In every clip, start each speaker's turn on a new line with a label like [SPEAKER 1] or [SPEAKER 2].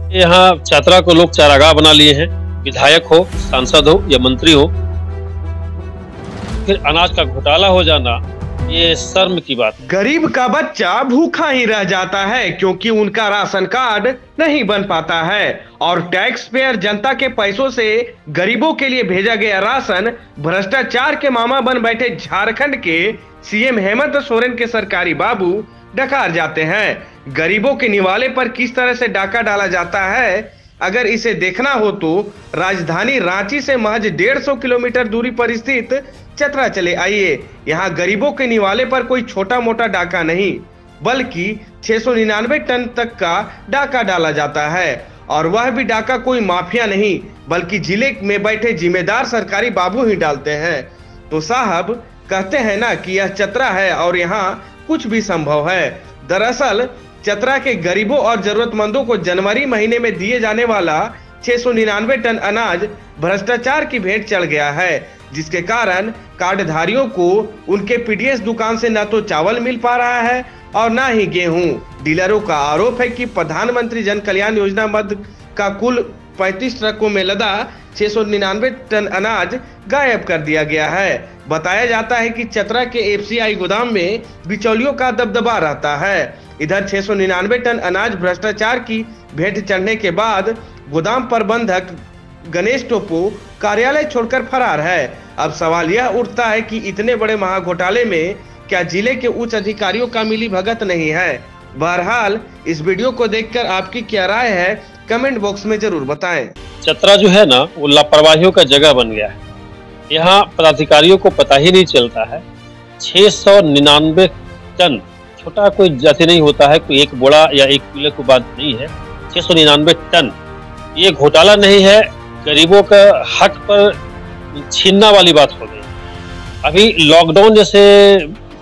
[SPEAKER 1] यहाँ चतरा को लोग चारागाह बना लिए हैं। विधायक हो, सांसद हो या मंत्री हो, फिर अनाज का घोटाला हो जाना ये शर्म की बात है।
[SPEAKER 2] गरीब का बच्चा भूखा ही रह जाता है क्योंकि उनका राशन कार्ड नहीं बन पाता है और टैक्स पेयर जनता के पैसों से गरीबों के लिए भेजा गया राशन भ्रष्टाचार के मामा बन बैठे झारखंड के सीएम हेमंत सोरेन के सरकारी बाबू डकार जाते हैं। गरीबों के निवाले पर किस तरह से डाका डाला जाता है, अगर इसे देखना हो तो राजधानी रांची से महज 150 किलोमीटर दूरी पर स्थित चतरा चले आइए। यहाँ गरीबों के निवाले पर कोई छोटा मोटा डाका नहीं बल्कि 699 टन तक का डाका डाला जाता है और वह भी डाका कोई माफिया नहीं बल्कि जिले में बैठे जिम्मेदार सरकारी बाबू ही डालते हैं। तो साहब कहते हैं ना कि यह चतरा है और यहाँ कुछ भी संभव है। दरअसल चतरा के गरीबों और जरूरतमंदों को जनवरी महीने में दिए जाने वाला 699 टन अनाज भ्रष्टाचार की भेंट चढ़ गया है, जिसके कारण कार्डधारियों को उनके पीडीएस दुकान से न तो चावल मिल पा रहा है और न ही गेहूं। डीलरों का आरोप है कि प्रधानमंत्री जन कल्याण योजना मद का कुल 35 ट्रकों में लदा 699 टन अनाज गायब कर दिया गया है। बताया जाता है कि चतरा के एफसीआई गोदाम में बिचौलियों का दबदबा रहता है। इधर 699 टन अनाज भ्रष्टाचार की भेंट चढ़ने के बाद गोदाम प्रबंधक गणेश टोपो कार्यालय छोड़कर फरार है। अब सवाल यह उठता है कि इतने बड़े महाघोटाले में क्या जिले के उच्च अधिकारियों का मिली भगत नहीं है। बहरहाल इस वीडियो को देखकर आपकी क्या राय है, कमेंट बॉक्स में जरूर बताएं।
[SPEAKER 1] चतरा जो है ना वो लापरवाहियों का जगह बन गया है। यहाँ पदाधिकारियों को पता ही नहीं चलता है। 699 टन छोटा कोई जाति नहीं होता है, कोई एक बोड़ा या एक किलो की बात नहीं है। 699 टन ये घोटाला नहीं है, गरीबों का हक पर छीनना वाली बात हो गई। अभी लॉकडाउन जैसे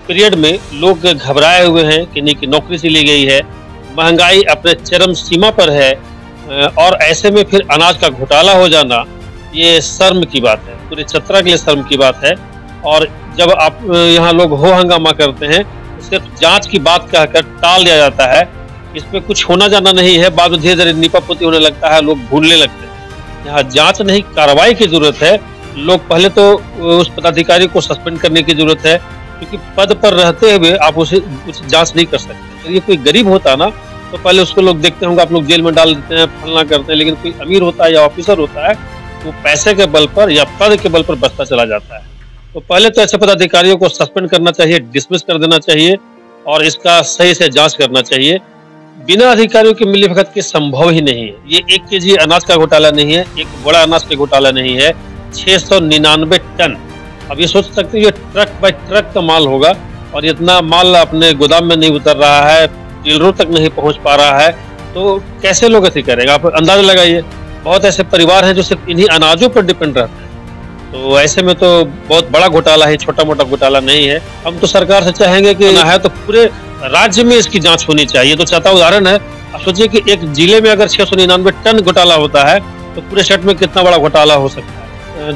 [SPEAKER 1] पीरियड में लोग घबराए हुए हैं कि नहीं कि नौकरी से ली गई है, महंगाई अपने चरम सीमा पर है और ऐसे में फिर अनाज का घोटाला हो जाना ये शर्म की बात है, पूरे चतरा के लिए शर्म की बात है। और जब आप यहाँ लोग हो हंगामा करते हैं सिर्फ जांच की बात कहकर टाल दिया जाता है। इसमें कुछ होना जाना नहीं है, बाद में धीरे धीरे नीपापोती होने लगता है, लोग भूलने लगते हैं। यहाँ जांच नहीं कार्रवाई की जरूरत है। लोग पहले तो उस पदाधिकारी को सस्पेंड करने की जरूरत है क्योंकि पद पर रहते हुए आप उसे कुछ जांच नहीं कर सकते। अगर ये कोई गरीब होता ना तो पहले उसको लोग देखते होंगे, आप लोग जेल में डाल देते हैं, फलना करते हैं। लेकिन कोई अमीर होता है या ऑफिसर होता है वो पैसे के बल पर या पद के बल पर बचता चला जाता है। तो पहले तो ऐसे पदाधिकारियों को सस्पेंड करना चाहिए, डिसमिस कर देना चाहिए और इसका सही से जांच करना चाहिए। बिना अधिकारियों की मिलीभगत के संभव ही नहीं है। ये 1 केजी अनाज का घोटाला नहीं है, एक बड़ा अनाज का घोटाला नहीं है। 699 टन। अब ये सोच सकते हैं ये ट्रक बाय ट्रक का माल होगा और इतना माल अपने गोदाम में नहीं उतर रहा है, डीलरों तक नहीं पहुंच पा रहा है, तो कैसे लोग ऐसे करेंगे? आप अंदाजा लगाइए। बहुत ऐसे परिवार हैं जो सिर्फ इन्हीं अनाजों पर डिपेंड रहते हैं। तो ऐसे में तो बहुत बड़ा घोटाला है, छोटा मोटा घोटाला नहीं है। हम तो सरकार से चाहेंगे कि है तो पूरे राज्य में इसकी जांच होनी चाहिए। तो चाहता उदाहरण है, आप सोचिए कि एक जिले में अगर 699 टन घोटाला होता है तो पूरे स्टेट में कितना बड़ा घोटाला हो सकता है।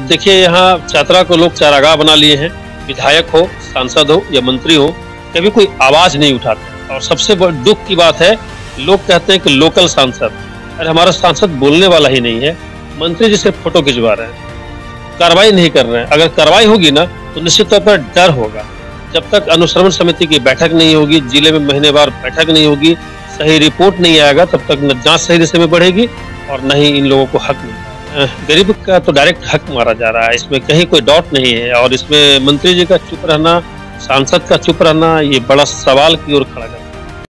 [SPEAKER 1] देखिए यहाँ चतरा को लोग चारागाह बना लिए हैं। विधायक हो, सांसद हो या मंत्री हो, कभी कोई आवाज नहीं उठाते। और सबसे बड़ी दुख की बात है, लोग कहते हैं कि लोकल सांसद, अरे हमारा सांसद बोलने वाला ही नहीं है। मंत्री जी सिर्फ फोटो खिंचवा रहे हैं, कार्रवाई नहीं कर रहे हैं। अगर कार्रवाई होगी ना तो निश्चित तौर पर डर होगा। जब तक अनुश्रवण समिति की बैठक नहीं होगी, जिले में महीनेवार बैठक नहीं होगी, सही रिपोर्ट नहीं आएगा, तब तक न जांच सही दिशा में बढ़ेगी और न ही इन लोगों को हक मिलेगा। गरीब का तो डायरेक्ट हक मारा जा रहा है, इसमें कहीं कोई डाउट नहीं है। और इसमें मंत्री जी का चुप रहना, सांसद का चुप रहना, ये बड़ा सवाल की ओर खड़ा करता है।